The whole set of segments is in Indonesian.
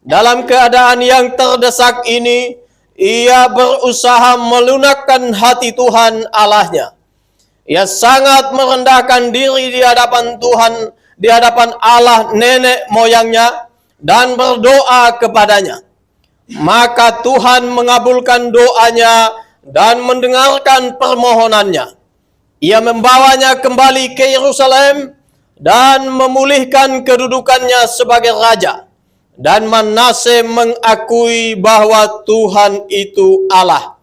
Dalam keadaan yang terdesak ini, ia berusaha melunakkan hati Tuhan Allahnya. Ia sangat merendahkan diri di hadapan Tuhan, di hadapan Allah nenek moyangnya, dan berdoa kepadanya. Maka Tuhan mengabulkan doanya dan mendengarkan permohonannya. Ia membawanya kembali ke Yerusalem dan memulihkan kedudukannya sebagai raja. Dan Manase mengakui bahwa Tuhan itu Allah.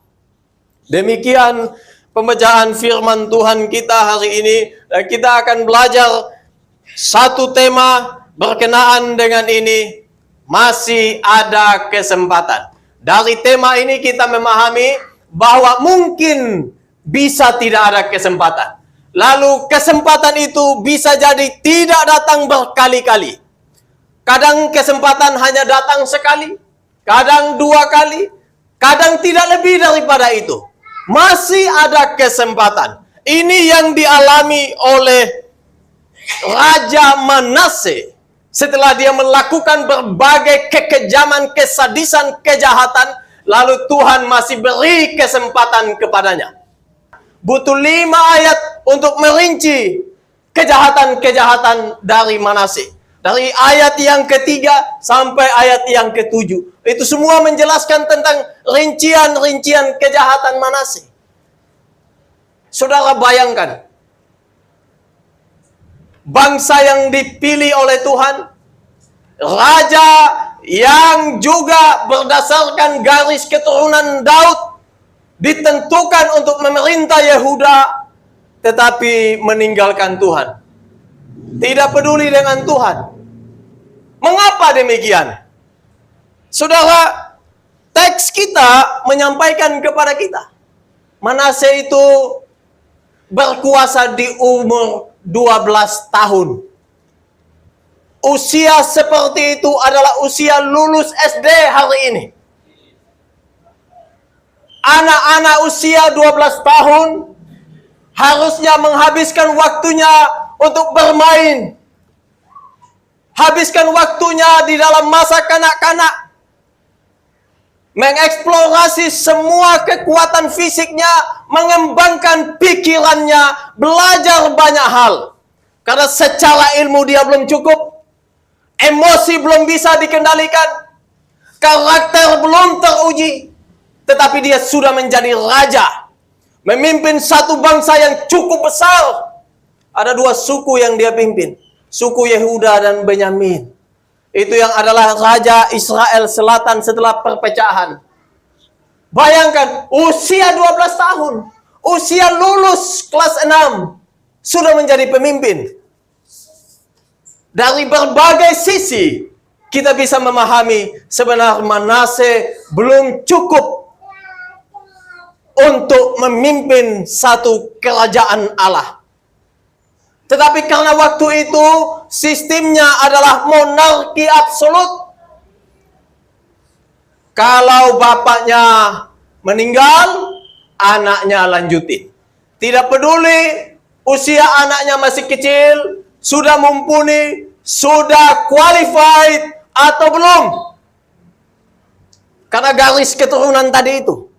Demikian pembacaan firman Tuhan kita hari ini. Dan kita akan belajar satu tema berkenaan dengan ini. Masih ada kesempatan. Dari tema ini kita memahami bahwa mungkin bisa tidak ada kesempatan. Lalu kesempatan itu bisa jadi tidak datang berkali-kali. Kadang kesempatan hanya datang sekali, kadang 2 kali, kadang tidak lebih daripada itu. Masih ada kesempatan. Ini yang dialami oleh Raja Manase setelah dia melakukan berbagai kekejaman, kesadisan, kejahatan, lalu Tuhan masih beri kesempatan kepadanya. Butuh 5 ayat untuk merinci kejahatan-kejahatan dari Manase. Dari ayat yang ketiga sampai ayat yang ke-7. Itu semua menjelaskan tentang rincian-rincian kejahatan Manase. Saudara bayangkan. Bangsa yang dipilih oleh Tuhan. Raja yang juga berdasarkan garis keturunan Daud. Ditentukan untuk memerintah Yehuda. Tetapi meninggalkan Tuhan. Tidak peduli dengan Tuhan. Mengapa demikian? Saudara, teks kita menyampaikan kepada kita. Manase itu berkuasa di umur 12 tahun. Usia seperti itu adalah usia lulus SD hari ini. Anak-anak usia 12 tahun harusnya menghabiskan waktunya untuk bermain. Habiskan waktunya di dalam masa kanak-kanak. Mengeksplorasi semua kekuatan fisiknya. Mengembangkan pikirannya. Belajar banyak hal. Karena secara ilmu dia belum cukup. Emosi belum bisa dikendalikan. Karakter belum teruji. Tetapi dia sudah menjadi raja. Memimpin satu bangsa yang cukup besar. Ada 2 suku yang dia pimpin. Suku Yehuda dan Benyamin. Itu yang adalah Raja Israel Selatan setelah perpecahan. Bayangkan, usia 12 tahun. Usia lulus kelas 6. Sudah menjadi pemimpin. Dari berbagai sisi, kita bisa memahami sebenarnya Manase belum cukup untuk memimpin satu kerajaan Allah. Tetapi karena waktu itu sistemnya adalah monarki absolut. Kalau bapaknya meninggal, anaknya lanjutin. Tidak peduli usia anaknya masih kecil, sudah mumpuni, sudah qualified atau belum. Karena garis keturunan tadi itu.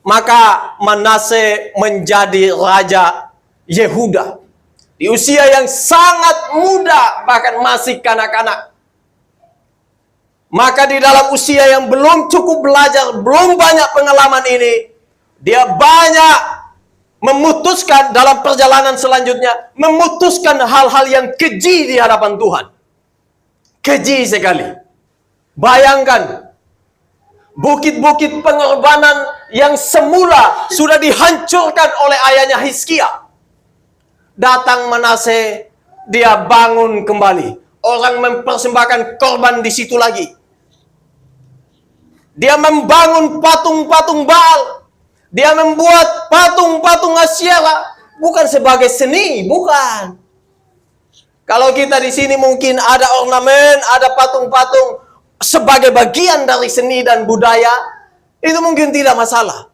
Maka Manase menjadi raja Yehuda. Di usia yang sangat muda, bahkan masih kanak-kanak. Maka di dalam usia yang belum cukup belajar, belum banyak pengalaman ini, dia banyak memutuskan dalam perjalanan selanjutnya, memutuskan hal-hal yang keji di hadapan Tuhan. Keji sekali. Bayangkan, bukit-bukit pengorbanan yang semula sudah dihancurkan oleh ayahnya Hizkia. Datang Manase, dia bangun kembali. Orang mempersembahkan korban di situ lagi. Dia membangun patung-patung Baal. Dia membuat patung-patung Asyera. Bukan sebagai seni, bukan. Kalau kita di sini mungkin ada ornamen, ada patung-patung sebagai bagian dari seni dan budaya, itu mungkin tidak masalah.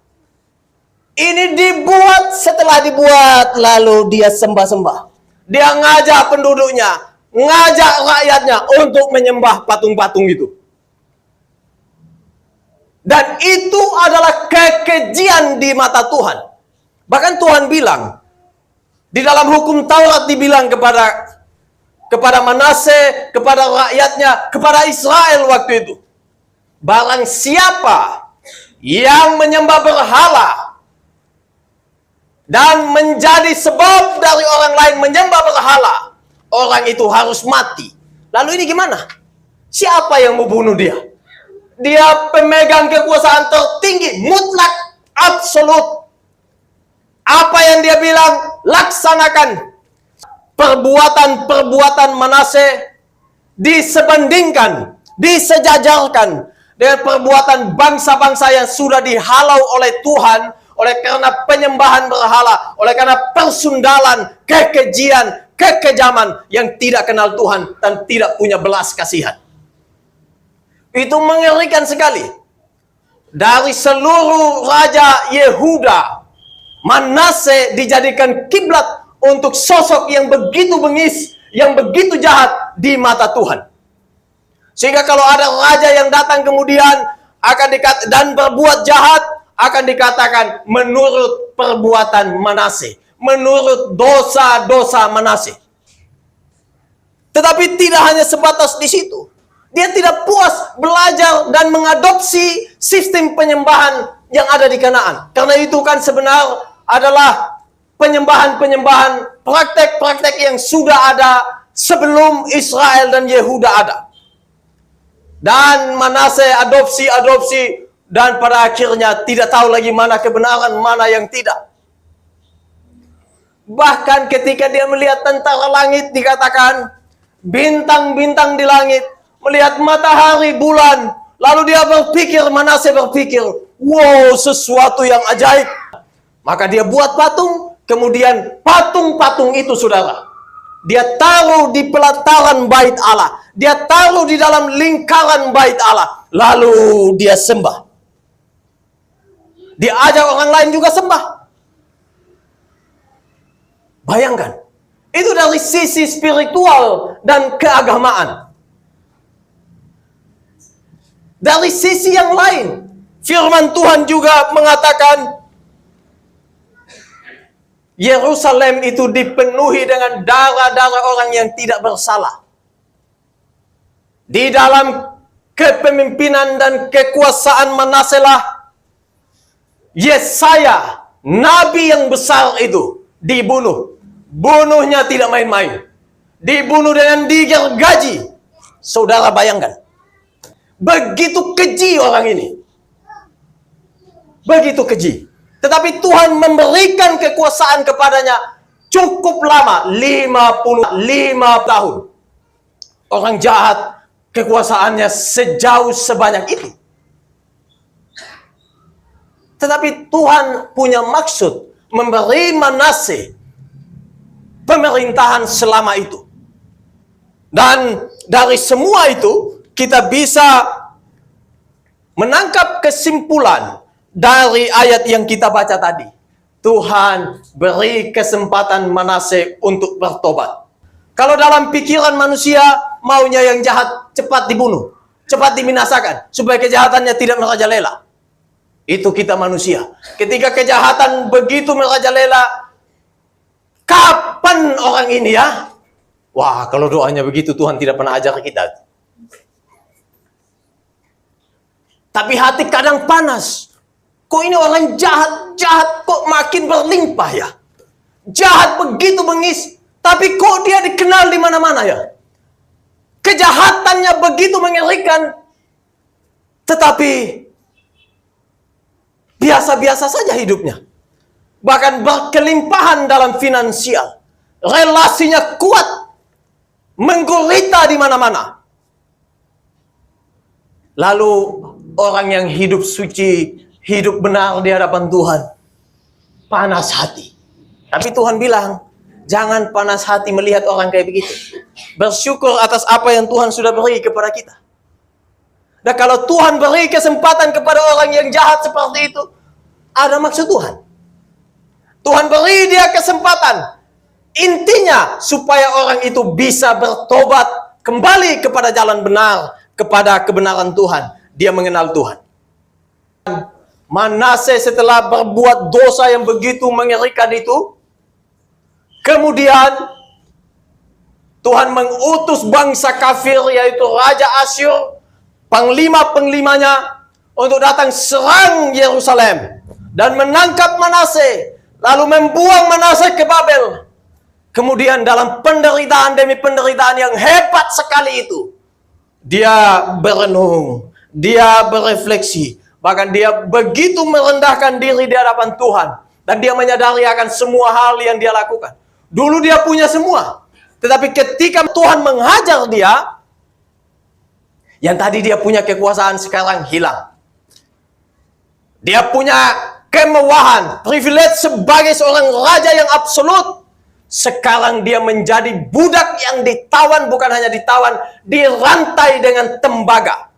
Ini dibuat, setelah dibuat, lalu dia sembah-sembah. Dia ngajak penduduknya, ngajak rakyatnya untuk menyembah patung-patung itu. Dan itu adalah kekejian di mata Tuhan. Bahkan Tuhan bilang, di dalam hukum Taurat dibilang kepada Manase, kepada rakyatnya, kepada Israel waktu itu. Barang siapa yang menyembah berhala dan menjadi sebab dari orang lain menyembah berhala, orang itu harus mati. Lalu ini gimana? Siapa yang mau bunuh dia? Dia pemegang kekuasaan tertinggi, mutlak, absolut. Apa yang dia bilang, laksanakan. Perbuatan-perbuatan Manase disebandingkan, disejajarkan dengan perbuatan bangsa-bangsa yang sudah dihalau oleh Tuhan, oleh karena penyembahan berhala, oleh karena persundalan, kekejian, kekejaman yang tidak kenal Tuhan dan tidak punya belas kasihan. Itu mengerikan sekali. Dari seluruh raja Yehuda, Manase dijadikan kiblat untuk sosok yang begitu bengis, yang begitu jahat di mata Tuhan. Sehingga kalau ada raja yang datang kemudian akan dan berbuat jahat, akan dikatakan menurut perbuatan Manase, menurut dosa-dosa Manase. Tetapi tidak hanya sebatas di situ. Dia tidak puas belajar dan mengadopsi sistem penyembahan yang ada di Kanaan. Karena itu kan sebenarnya adalah penyembahan-penyembahan, praktek-praktek yang sudah ada sebelum Israel dan Yehuda ada. Dan Manase adopsi, dan pada akhirnya tidak tahu lagi mana kebenaran, mana yang tidak. Bahkan ketika dia melihat tentara langit, dikatakan bintang-bintang di langit, melihat matahari, bulan, lalu dia berpikir, Manase berpikir, wow, sesuatu yang ajaib. Maka dia buat patung, kemudian patung-patung itu, saudara, dia taruh di pelataran bait Allah, dia taruh di dalam lingkaran bait Allah, lalu dia sembah. Dia ajak orang lain juga sembah. Bayangkan, itu dari sisi spiritual dan keagamaan. Dari sisi yang lain, firman Tuhan juga mengatakan, Yerusalem itu dipenuhi dengan darah-darah orang yang tidak bersalah. Di dalam kepemimpinan dan kekuasaan Manase lah, Yesaya, nabi yang besar itu, dibunuh. Bunuhnya tidak main-main. Dibunuh dengan digergaji. Saudara bayangkan. Begitu keji orang ini. Begitu keji. Tetapi Tuhan memberikan kekuasaan kepadanya cukup lama, 55 tahun. Orang jahat kekuasaannya sejauh sebanyak itu. Tetapi Tuhan punya maksud memberi Manase pemerintahan selama itu. Dan dari semua itu kita bisa menangkap kesimpulan dari ayat yang kita baca tadi. Tuhan beri kesempatan Manase untuk bertobat. Kalau dalam pikiran manusia, maunya yang jahat cepat dibunuh, cepat dibinasakan, supaya kejahatannya tidak merajalela. Itu kita manusia. Ketika kejahatan begitu merajalela, kapan orang ini ya? Wah, kalau doanya begitu Tuhan tidak pernah ajar kita. Tapi hati kadang panas. Kok ini orang jahat kok makin berlimpah ya? Jahat begitu bengis, tapi kok dia dikenal di mana-mana ya? Kejahatannya begitu mengerikan, tetapi biasa-biasa saja hidupnya. Bahkan berkelimpahan dalam finansial. Relasinya kuat, menggurita di mana-mana. Lalu orang yang hidup suci, hidup benar di hadapan Tuhan, panas hati. Tapi Tuhan bilang, jangan panas hati melihat orang kayak begitu. Bersyukur atas apa yang Tuhan sudah beri kepada kita. Dan kalau Tuhan beri kesempatan kepada orang yang jahat seperti itu, ada maksud Tuhan. Tuhan beri dia kesempatan. Intinya, supaya orang itu bisa bertobat, kembali kepada jalan benar, kepada kebenaran Tuhan. Dia mengenal Tuhan. Manase setelah berbuat dosa yang begitu mengerikan itu, kemudian Tuhan mengutus bangsa kafir yaitu Raja Asyur, panglima-penglimanya untuk datang serang Yerusalem dan menangkap Manase, lalu membuang Manase ke Babel. Kemudian dalam penderitaan demi penderitaan yang hebat sekali itu, dia berenung, dia berefleksi, bahkan dia begitu merendahkan diri di hadapan Tuhan, dan dia menyadari akan semua hal yang dia lakukan. Dulu dia punya semua, tetapi ketika Tuhan menghajar dia, yang tadi dia punya kekuasaan sekarang hilang. Dia punya kemewahan, privilege sebagai seorang raja yang absolut. Sekarang dia menjadi budak yang ditawan, bukan hanya ditawan, dirantai dengan tembaga.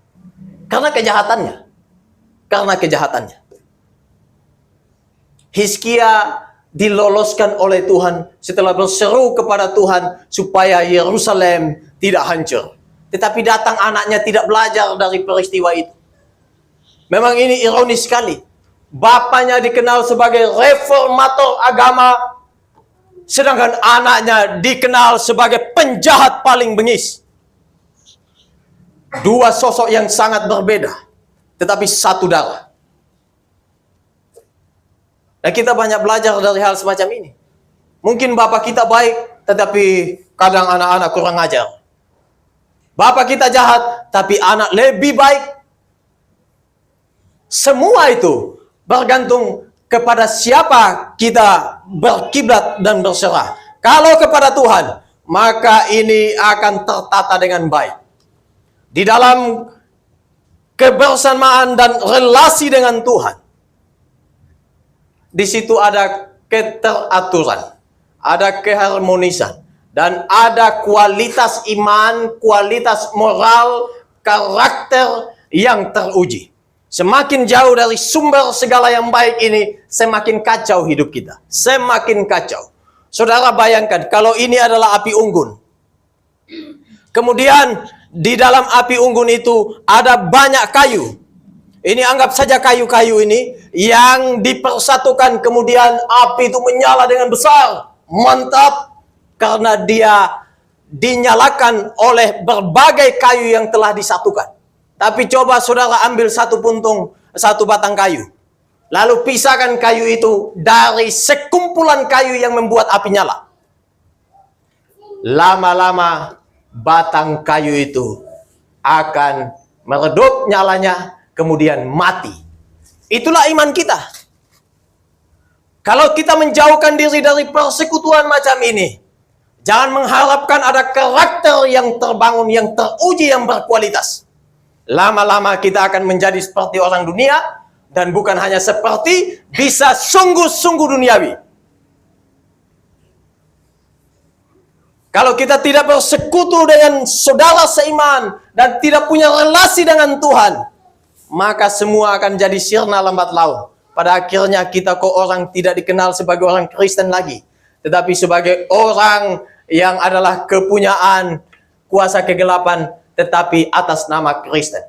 Karena kejahatannya. Karena kejahatannya. Hizkia diloloskan oleh Tuhan setelah berseru kepada Tuhan supaya Yerusalem tidak hancur. Tetapi datang anaknya tidak belajar dari peristiwa itu. Memang ini ironis sekali. Bapaknya dikenal sebagai reformator agama, sedangkan anaknya dikenal sebagai penjahat paling bengis. Dua sosok yang sangat berbeda, tetapi satu darah. Dan kita banyak belajar dari hal semacam ini. Mungkin bapak kita baik, tetapi kadang anak-anak kurang ajar. Bapak kita jahat, tapi anak lebih baik. Semua itu bergantung kepada siapa kita berkiblat dan berserah. Kalau kepada Tuhan, maka ini akan tertata dengan baik. Di dalam kebersamaan dan relasi dengan Tuhan, di situ ada keteraturan, ada keharmonisan, dan ada kualitas iman, kualitas moral, karakter yang teruji. Semakin jauh dari sumber segala yang baik ini, semakin kacau hidup kita. Semakin kacau. Saudara bayangkan, kalau ini adalah api unggun. Kemudian, di dalam api unggun itu ada banyak kayu. Ini anggap saja kayu-kayu ini yang dipersatukan, kemudian api itu menyala dengan besar. Mantap, karena dia dinyalakan oleh berbagai kayu yang telah disatukan. Tapi coba saudara ambil satu batang kayu. Lalu pisahkan kayu itu dari sekumpulan kayu yang membuat api nyala. Lama-lama batang kayu itu akan meredup nyalanya, kemudian mati. Itulah iman kita. Kalau kita menjauhkan diri dari persekutuan macam ini, jangan mengharapkan ada karakter yang terbangun, yang teruji, yang berkualitas. Lama-lama kita akan menjadi seperti orang dunia, dan bukan hanya seperti, bisa sungguh-sungguh duniawi. Kalau kita tidak bersekutu dengan saudara seiman dan tidak punya relasi dengan Tuhan, maka semua akan jadi sirna lambat laun. Pada akhirnya kita kok orang tidak dikenal sebagai orang Kristen lagi, tetapi sebagai orang yang adalah kepunyaan kuasa kegelapan, tetapi atas nama Kristen.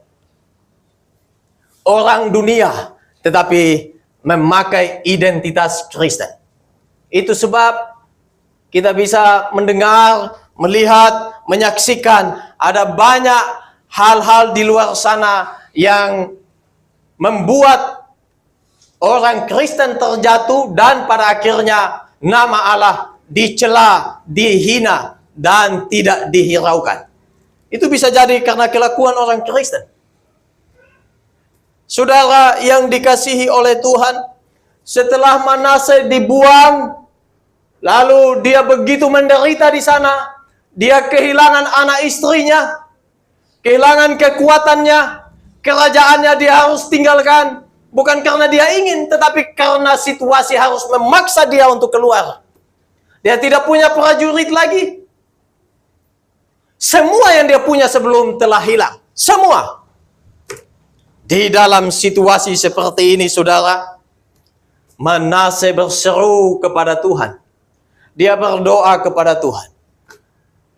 Orang dunia, tetapi memakai identitas Kristen. Itu sebab kita bisa mendengar, melihat, menyaksikan ada banyak hal-hal di luar sana yang membuat orang Kristen terjatuh, dan pada akhirnya nama Allah dicela, dihina, dan tidak dihiraukan. Itu bisa jadi karena kelakuan orang Kristen. Saudara yang dikasihi oleh Tuhan, setelah Manase dibuang, lalu dia begitu menderita di sana, dia kehilangan anak istrinya, kehilangan kekuatannya, kerajaannya dia harus tinggalkan. Bukan karena dia ingin, tetapi karena situasi harus memaksa dia untuk keluar. Dia tidak punya prajurit lagi. Semua yang dia punya sebelum telah hilang. Semua. Di dalam situasi seperti ini, saudara, Manase berseru kepada Tuhan. Dia berdoa kepada Tuhan.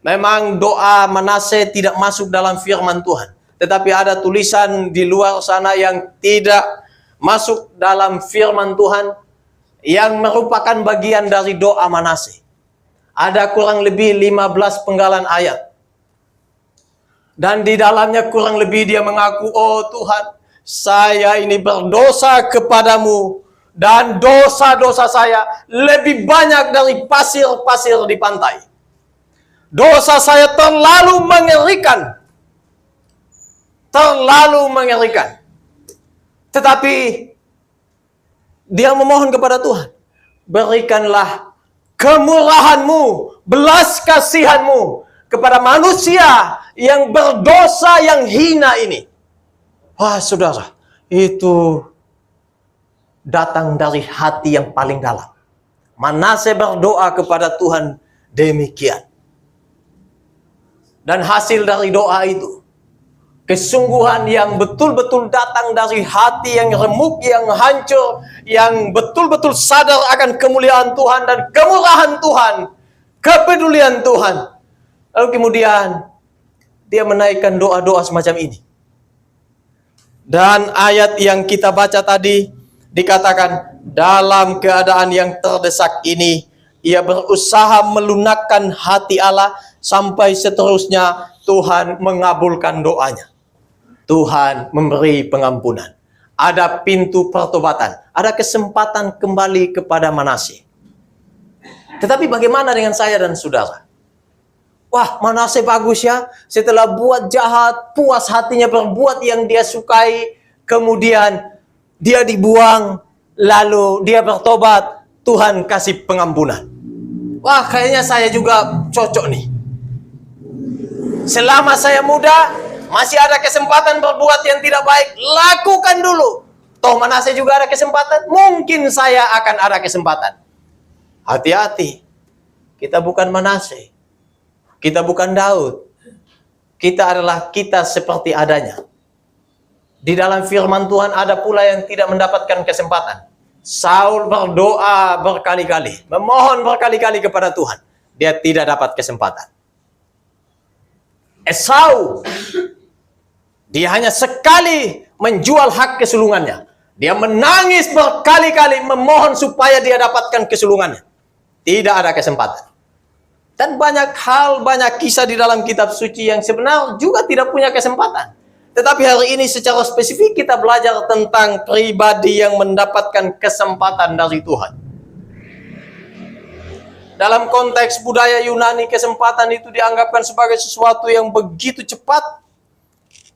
Memang doa Manase tidak masuk dalam firman Tuhan. Tetapi ada tulisan di luar sana yang tidak masuk dalam firman Tuhan yang merupakan bagian dari doa Manase. Ada kurang lebih 15 penggalan ayat. Dan di dalamnya kurang lebih dia mengaku, oh Tuhan, saya ini berdosa kepadamu. Dan dosa-dosa saya lebih banyak dari pasir-pasir di pantai. Dosa saya terlalu mengerikan. Terlalu mengerikan. Tetapi dia memohon kepada Tuhan, berikanlah kemurahan-Mu, belas kasihan-Mu kepada manusia yang berdosa, yang hina ini. Wah, saudara, itu datang dari hati yang paling dalam. Manase berdoa kepada Tuhan demikian. Dan hasil dari doa itu, kesungguhan yang betul-betul datang dari hati yang remuk, yang hancur, yang betul-betul sadar akan kemuliaan Tuhan dan kemurahan Tuhan, kepedulian Tuhan. Lalu kemudian dia menaikkan doa-doa semacam ini. Dan ayat yang kita baca tadi dikatakan, dalam keadaan yang terdesak ini, ia berusaha melunakkan hati Allah, sampai seterusnya Tuhan mengabulkan doanya. Tuhan memberi pengampunan. Ada pintu pertobatan. Ada kesempatan kembali kepada Manase. Tetapi bagaimana dengan saya dan saudara? Wah, Manase bagus ya. Setelah buat jahat, puas hatinya berbuat yang dia sukai. Kemudian dia dibuang. Lalu dia bertobat. Tuhan kasih pengampunan. Wah, kayaknya saya juga cocok nih. Selama saya muda, masih ada kesempatan berbuat yang tidak baik, lakukan dulu. Toh Manase juga ada kesempatan, mungkin saya akan ada kesempatan. Hati-hati, kita bukan Manase, kita bukan Daud, kita adalah kita seperti adanya. Di dalam firman Tuhan ada pula yang tidak mendapatkan kesempatan. Saul berdoa berkali-kali, memohon berkali-kali kepada Tuhan, dia tidak dapat kesempatan. Esau, dia hanya sekali menjual hak kesulungannya. Dia menangis berkali-kali memohon supaya dia dapatkan kesulungannya. Tidak ada kesempatan. Dan banyak hal, banyak kisah di dalam kitab suci yang sebenarnya juga tidak punya kesempatan. Tetapi hari ini secara spesifik kita belajar tentang pribadi yang mendapatkan kesempatan dari Tuhan. Dalam konteks budaya Yunani, kesempatan itu dianggapkan sebagai sesuatu yang begitu cepat,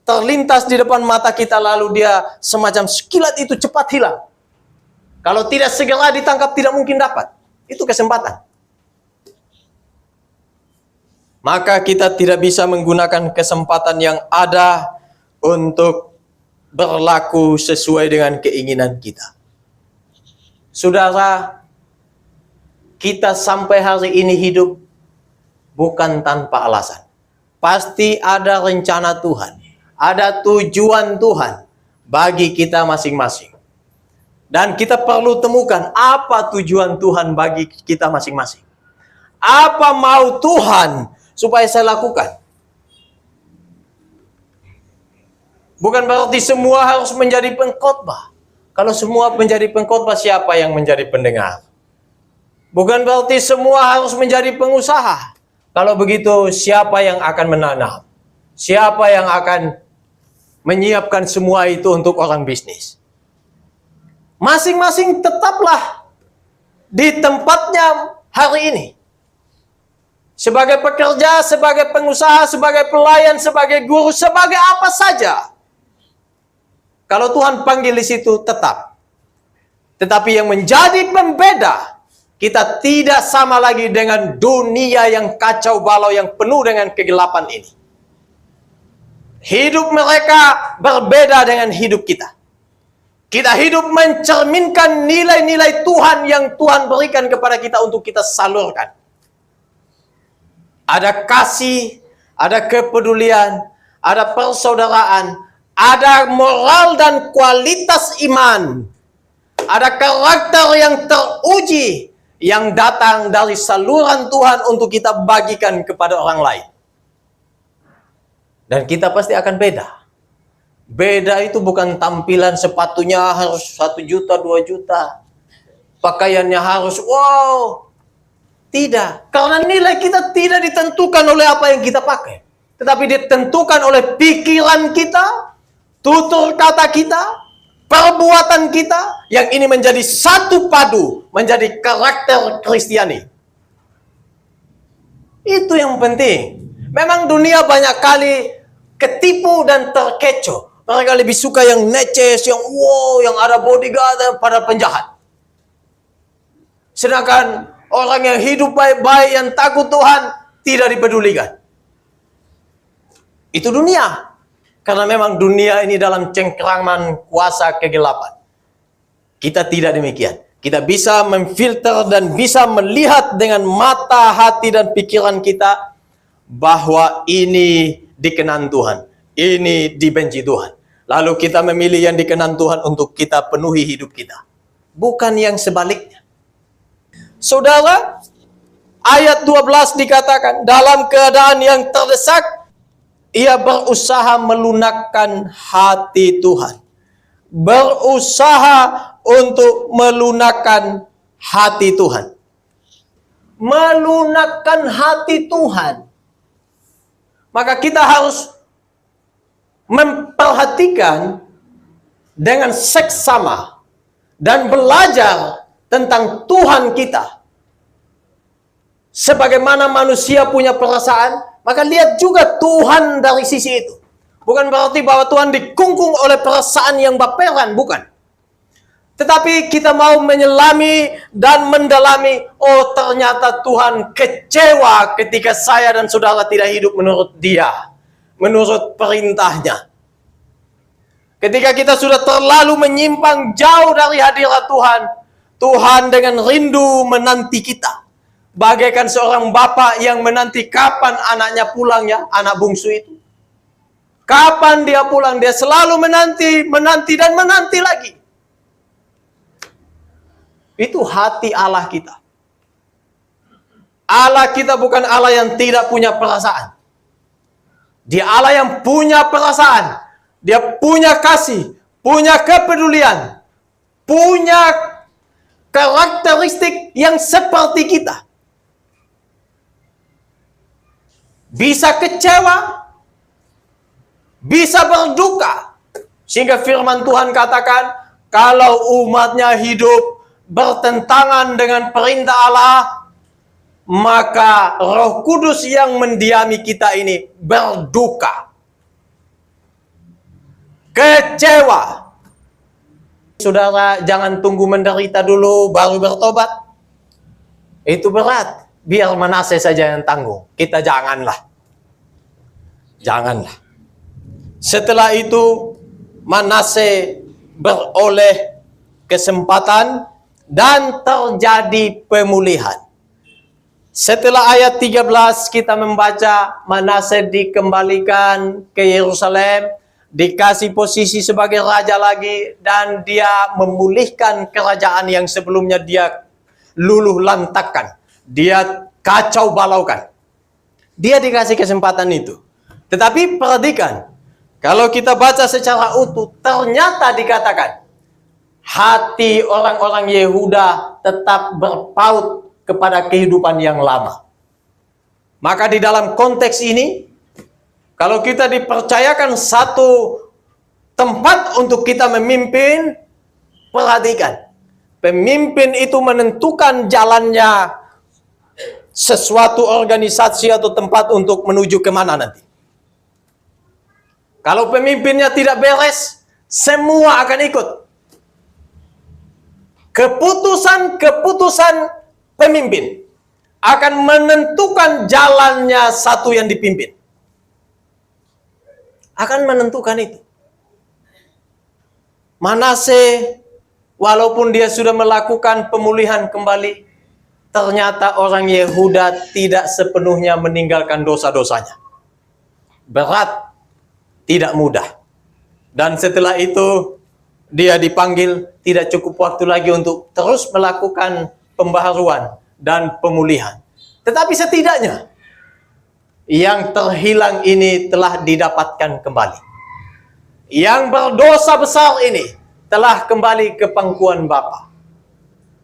terlintas di depan mata kita, lalu dia semacam sekilat itu cepat hilang. Kalau tidak segera ditangkap, tidak mungkin dapat. Itu kesempatan. Maka kita tidak bisa menggunakan kesempatan yang ada untuk berlaku sesuai dengan keinginan kita. Saudara, kita sampai hari ini hidup bukan tanpa alasan. Pasti ada rencana Tuhan. Ada tujuan Tuhan bagi kita masing-masing. Dan kita perlu temukan apa tujuan Tuhan bagi kita masing-masing. Apa mau Tuhan supaya saya lakukan? Bukan berarti semua harus menjadi pengkhotbah. Kalau semua menjadi pengkhotbah, siapa yang menjadi pendengar? Bukan berarti semua harus menjadi pengusaha. Kalau begitu, siapa yang akan menanam? Siapa yang akan menyiapkan semua itu untuk orang bisnis? Masing-masing tetaplah di tempatnya hari ini. Sebagai pekerja, sebagai pengusaha, sebagai pelayan, sebagai guru, sebagai apa saja. Kalau Tuhan panggil di situ, tetap. Tetapi yang menjadi pembeda, kita tidak sama lagi dengan dunia yang kacau balau, yang penuh dengan kegelapan ini. Hidup mereka berbeda dengan hidup kita. Kita hidup mencerminkan nilai-nilai Tuhan yang Tuhan berikan kepada kita untuk kita salurkan. Ada kasih, ada kepedulian, ada persaudaraan, ada moral dan kualitas iman. Ada karakter yang teruji yang datang dari saluran Tuhan untuk kita bagikan kepada orang lain. Dan kita pasti akan beda Beda itu bukan tampilan sepatunya harus 1 juta, 2 juta. Pakaiannya harus wow. Tidak. Karena nilai kita tidak ditentukan oleh apa yang kita pakai. Tetapi ditentukan oleh pikiran kita, tutur kata kita, perbuatan kita. Yang ini menjadi satu padu. Menjadi karakter Kristiani. Itu yang penting. Memang dunia banyak kali ketipu dan terkecoh. Mereka lebih suka yang neces, yang wow, yang ada bodyguard pada penjahat. Sedangkan orang yang hidup baik-baik, yang takut Tuhan, tidak dipedulikan. Itu dunia. Karena memang dunia ini dalam cengkraman kuasa kegelapan. Kita tidak demikian. Kita bisa memfilter dan bisa melihat dengan mata, hati, dan pikiran kita bahwa ini dikenan Tuhan. Ini dibenci Tuhan. Lalu kita memilih yang dikenan Tuhan untuk kita penuhi hidup kita. Bukan yang sebaliknya. Saudara, ayat 12 dikatakan, dalam keadaan yang terdesak, ia berusaha melunakkan hati Tuhan. Berusaha untuk melunakkan hati Tuhan. Melunakkan hati Tuhan. Maka kita harus memperhatikan dengan seksama dan belajar tentang Tuhan kita. Sebagaimana manusia punya perasaan, maka lihat juga Tuhan dari sisi itu. Bukan berarti bahwa Tuhan dikungkung oleh perasaan yang baperan, bukan. Tetapi kita mau menyelami dan mendalami, oh ternyata Tuhan kecewa ketika saya dan saudara tidak hidup menurut Dia. Menurut perintahnya. Ketika kita sudah terlalu menyimpang jauh dari hadirat Tuhan, Tuhan dengan rindu menanti kita. Bagaikan seorang bapak yang menanti kapan anaknya pulang ya, anak bungsu itu. Kapan dia pulang, dia selalu menanti dan menanti lagi. Itu hati Allah kita. Allah kita bukan Allah yang tidak punya perasaan. Dia Allah yang punya perasaan. Dia punya kasih, punya kepedulian, punya karakteristik yang seperti kita. Bisa kecewa, bisa berduka. Sehingga firman Tuhan katakan, kalau umatnya hidup bertentangan dengan perintah Allah, maka Roh Kudus yang mendiami kita ini berduka. Kecewa. Saudara, jangan tunggu menderita dulu baru bertobat. Itu berat. Biar Manase saja yang tanggung. Kita janganlah. Janganlah. Setelah itu, Manase beroleh kesempatan dan terjadi pemulihan. Setelah ayat 13 kita membaca Manase dikembalikan ke Yerusalem, dikasih posisi sebagai raja lagi, dan dia memulihkan kerajaan yang sebelumnya dia luluh lantakkan. Dia kacau balaukan. Dia dikasih kesempatan itu. Tetapi perhatikan, kalau kita baca secara utuh, ternyata dikatakan hati orang-orang Yehuda tetap berpaut kepada kehidupan yang lama. Maka di dalam konteks ini, kalau kita dipercayakan satu tempat untuk kita memimpin, perhatikan. Pemimpin itu menentukan jalannya sesuatu organisasi atau tempat untuk menuju kemana nanti. Kalau pemimpinnya tidak beres, semua akan ikut. Keputusan pemimpin akan menentukan jalannya satu yang dipimpin. Akan menentukan itu. Manase, walaupun dia sudah melakukan pemulihan kembali, ternyata orang Yehuda tidak sepenuhnya meninggalkan dosa-dosanya. Berat, tidak mudah. Dan setelah itu, dia dipanggil, tidak cukup waktu lagi untuk terus melakukan pembaharuan dan pemulihan. Tetapi setidaknya, yang terhilang ini telah didapatkan kembali. yang berdosa besar ini telah kembali ke pangkuan Bapa.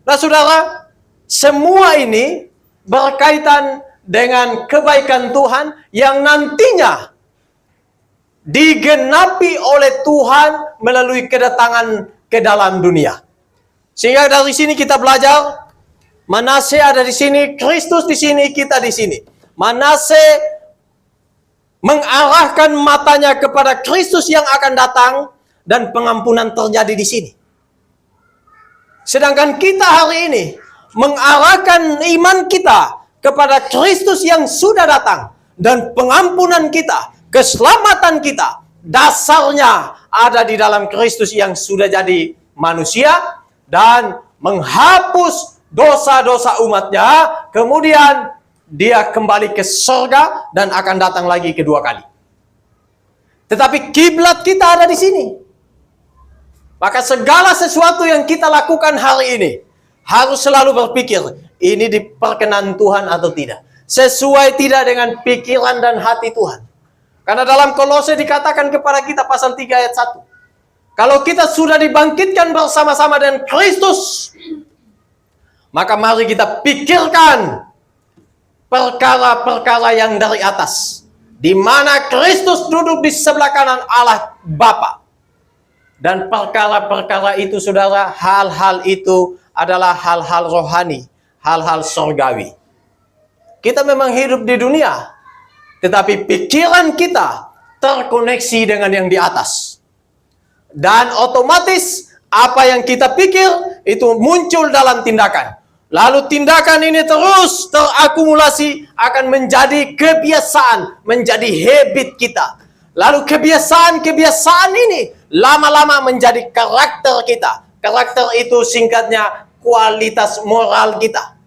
Nah saudara, semua ini berkaitan dengan kebaikan Tuhan yang nantinya digenapi oleh Tuhan melalui kedatangan ke dalam dunia. Sehingga dari sini kita belajar, Manase ada di sini, Kristus di sini, kita di sini. Manase mengarahkan matanya kepada Kristus yang akan datang dan pengampunan terjadi di sini. Sedangkan kita hari ini mengarahkan iman kita kepada Kristus yang sudah datang dan pengampunan kita, keselamatan kita, dasarnya ada di dalam Kristus yang sudah jadi manusia dan menghapus dosa-dosa umatnya, kemudian dia kembali ke surga dan akan datang lagi kedua kali. Tetapi kiblat kita ada di sini. Maka segala sesuatu yang kita lakukan hari ini harus selalu berpikir, ini diperkenan Tuhan atau tidak. Sesuai tidak dengan pikiran dan hati Tuhan. Karena dalam Kolose dikatakan kepada kita pasal 3 ayat 1. Kalau kita sudah dibangkitkan bersama-sama dengan Kristus, maka mari kita pikirkan perkara-perkara yang dari atas, di mana Kristus duduk di sebelah kanan Allah Bapa. Dan perkara-perkara itu, saudara, hal-hal itu adalah hal-hal rohani, hal-hal surgawi. Kita memang hidup di dunia, tetapi pikiran kita terkoneksi dengan yang di atas. Dan otomatis apa yang kita pikir itu muncul dalam tindakan. Lalu tindakan ini terus terakumulasi akan menjadi kebiasaan, menjadi habit kita. Lalu kebiasaan-kebiasaan ini lama-lama menjadi karakter kita. Karakter itu singkatnya kualitas moral kita.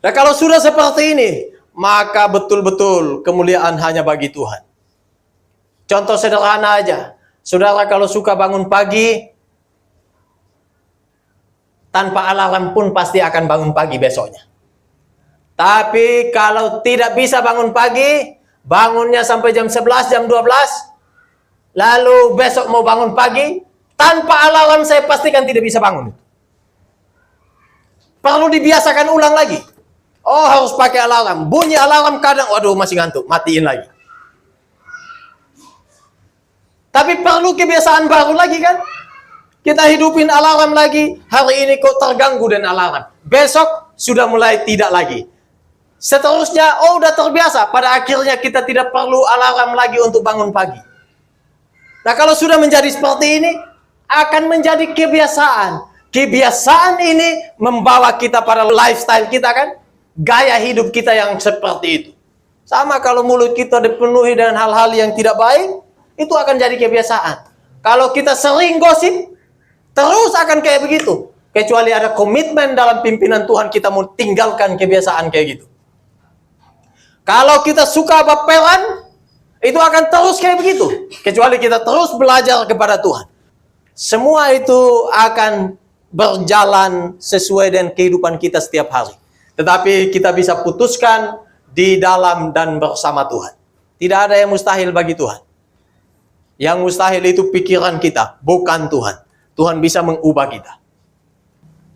Nah kalau sudah seperti ini, maka betul-betul kemuliaan hanya bagi Tuhan. Contoh sederhana aja. Saudara kalau suka bangun pagi, tanpa alarm pun pasti akan bangun pagi besoknya. Tapi kalau tidak bisa bangun pagi, bangunnya sampai jam 11, jam 12, lalu besok mau bangun pagi, tanpa alarm saya pastikan tidak bisa bangun. Perlu dibiasakan ulang lagi. Oh harus pakai alarm. Bunyi alarm kadang, waduh masih ngantuk, matiin lagi. Tapi perlu kebiasaan baru lagi kan? Kita hidupin alarm lagi. Hari ini kok terganggu dengan alarm. Besok sudah mulai tidak lagi. Seterusnya, oh udah terbiasa. Pada akhirnya kita tidak perlu alarm lagi untuk bangun pagi. Nah kalau sudah menjadi seperti ini, akan menjadi kebiasaan. Kebiasaan ini membawa kita pada lifestyle kita kan? Gaya hidup kita yang seperti itu. Sama kalau mulut kita dipenuhi dengan hal-hal yang tidak baik, itu akan jadi kebiasaan. Kalau kita sering gosip, terus akan kayak begitu. Kecuali ada komitmen dalam pimpinan Tuhan, kita mau tinggalkan kebiasaan kayak gitu. Kalau kita suka baperan, itu akan terus kayak begitu. Kecuali kita terus belajar kepada Tuhan. Semua itu akan berjalan sesuai dengan kehidupan kita setiap hari. Tetapi kita bisa putuskan di dalam dan bersama Tuhan. Tidak ada yang mustahil bagi Tuhan. Yang mustahil itu pikiran kita, bukan Tuhan. Tuhan bisa mengubah kita.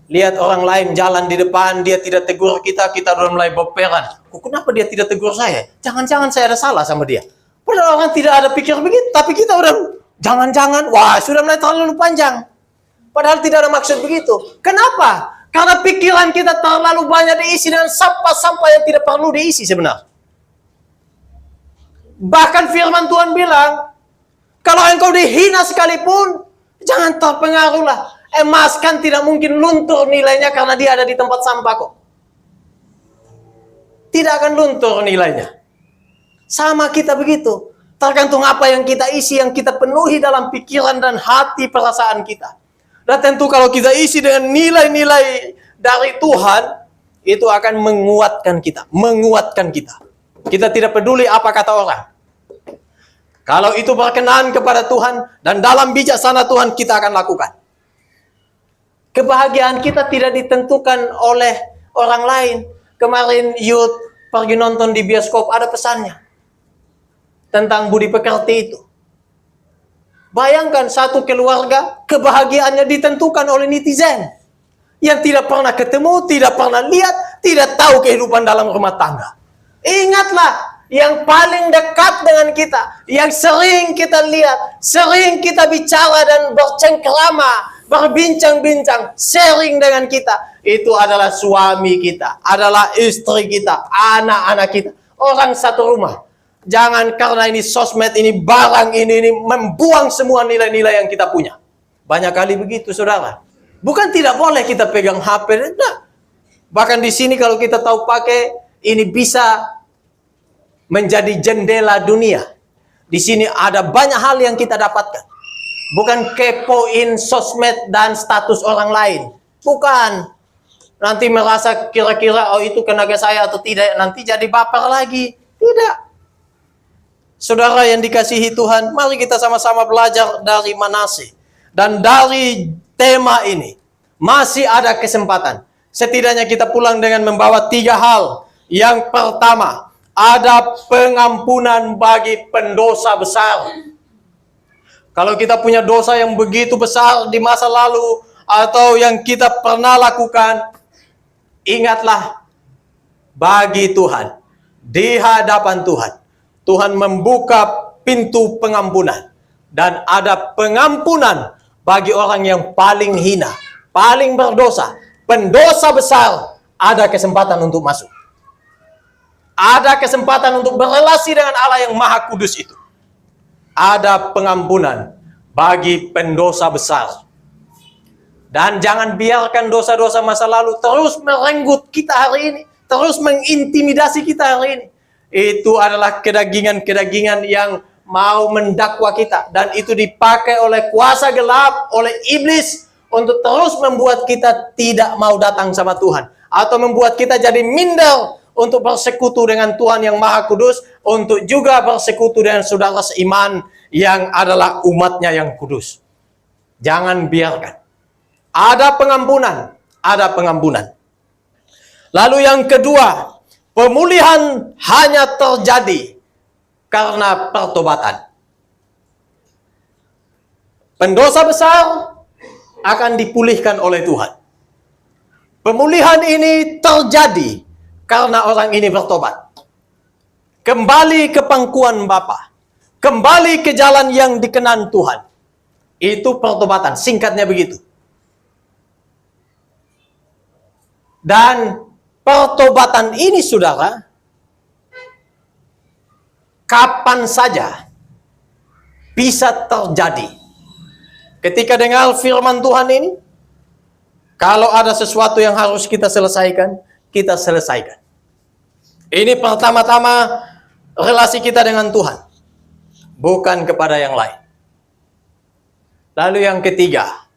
Lihat orang lain jalan di depan, dia tidak tegur kita, kita udah mulai baperan. Kenapa dia tidak tegur saya? Jangan-jangan saya ada salah sama dia. Padahal orang tidak ada pikir begitu, tapi kita udah jangan-jangan, wah sudah mulai terlalu panjang. Padahal tidak ada maksud begitu. Kenapa? Karena pikiran kita terlalu banyak diisi dengan sampah-sampah yang tidak perlu diisi sebenarnya. Bahkan firman Tuhan bilang, kalau engkau dihina sekalipun, jangan terpengaruhlah. Emas kan tidak mungkin luntur nilainya karena dia ada di tempat sampah kok. Tidak akan luntur nilainya. Sama kita begitu. Tergantung apa yang kita isi, yang kita penuhi dalam pikiran dan hati perasaan kita. Dan tentu kalau kita isi dengan nilai-nilai dari Tuhan, itu akan menguatkan kita. Menguatkan kita. Kita tidak peduli apa kata orang. Kalau itu berkenan kepada Tuhan dan dalam bijaksana Tuhan kita akan lakukan. Kebahagiaan kita tidak ditentukan oleh orang lain. Kemarin youth pergi nonton di bioskop, ada pesannya tentang budi pekerti itu. Bayangkan satu keluarga, kebahagiaannya ditentukan oleh netizen. Yang tidak pernah ketemu, tidak pernah lihat, tidak tahu kehidupan dalam rumah tangga. Ingatlah, yang paling dekat dengan kita, yang sering kita lihat, sering kita bicara dan bercengkrama, berbincang-bincang, sharing dengan kita, itu adalah suami kita, adalah istri kita, anak-anak kita, orang satu rumah. Jangan karena ini sosmed, ini barang, ini membuang semua nilai-nilai yang kita punya. Banyak kali begitu, saudara. Bukan tidak boleh kita pegang HP, nah. Bahkan di sini kalau kita tahu pakai, ini bisa menjadi jendela dunia. Di sini ada banyak hal yang kita dapatkan. Bukan kepoin sosmed dan status orang lain. Bukan. Nanti merasa kira-kira, oh itu tenaga saya atau tidak, nanti jadi baper lagi. Tidak. Saudara yang dikasihi Tuhan, mari kita sama-sama belajar dari Manase. Dan dari tema ini, masih ada kesempatan. Setidaknya kita pulang dengan membawa 3 hal. Yang pertama, ada pengampunan bagi pendosa besar. Kalau kita punya dosa yang begitu besar di masa lalu, atau yang kita pernah lakukan, ingatlah, bagi Tuhan, di hadapan Tuhan, Tuhan membuka pintu pengampunan. Dan ada pengampunan bagi orang yang paling hina, paling berdosa. Pendosa besar, ada kesempatan untuk masuk. Ada kesempatan untuk berrelasi dengan Allah yang Maha Kudus itu. Ada pengampunan bagi pendosa besar. Dan jangan biarkan dosa-dosa masa lalu terus merenggut kita hari ini. Terus mengintimidasi kita hari ini. Itu adalah kedagingan-kedagingan yang mau mendakwa kita. Dan itu dipakai oleh kuasa gelap, oleh iblis, untuk terus membuat kita tidak mau datang sama Tuhan. Atau membuat kita jadi minder untuk bersekutu dengan Tuhan yang Maha Kudus. Untuk juga bersekutu dengan saudara seiman yang adalah umatnya yang kudus. Jangan biarkan. Ada pengampunan. Ada pengampunan. Lalu yang kedua, pemulihan hanya terjadi karena pertobatan. Pendosa besar akan dipulihkan oleh Tuhan. Pemulihan ini terjadi karena orang ini bertobat. Kembali ke pangkuan Bapa. Kembali ke jalan yang dikenan Tuhan. Itu pertobatan, singkatnya begitu. Dan pertobatan ini, saudara, kapan saja bisa terjadi. Ketika dengar firman Tuhan ini, kalau ada sesuatu yang harus kita selesaikan, kita selesaikan. Ini pertama-tama relasi kita dengan Tuhan, bukan kepada yang lain. Lalu yang ketiga,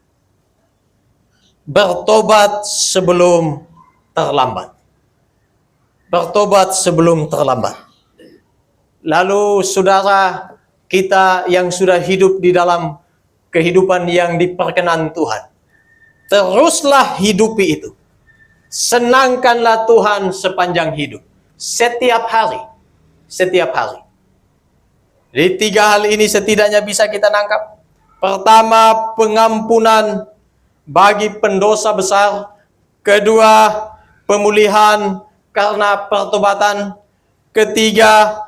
bertobat sebelum terlambat. Bertobat sebelum terlambat. Lalu saudara kita yang sudah hidup di dalam kehidupan yang diperkenan Tuhan, teruslah hidupi itu. Senangkanlah Tuhan sepanjang hidup. Setiap hari. Setiap hari. Jadi 3 hal ini setidaknya bisa kita nangkap. Pertama, pengampunan bagi pendosa besar. Kedua, pemulihan karena pertobatan. Ketiga,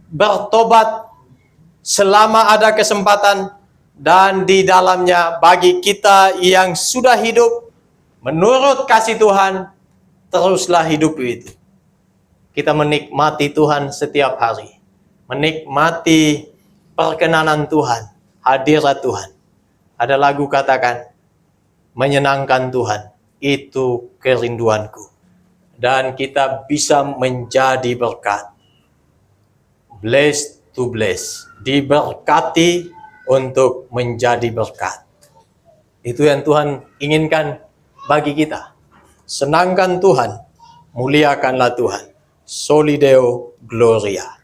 bertobat selama ada kesempatan. Dan di dalamnya bagi kita yang sudah hidup menurut kasih Tuhan, teruslah hidup itu. Kita menikmati Tuhan setiap hari. Menikmati perkenanan Tuhan, hadirat Tuhan. Ada lagu katakan, menyenangkan Tuhan, itu kerinduanku. Dan kita bisa menjadi berkat. Blessed to bless. Diberkati untuk menjadi berkat. Itu yang Tuhan inginkan bagi kita. Senangkan Tuhan, muliakanlah Tuhan. Soli Deo Gloria.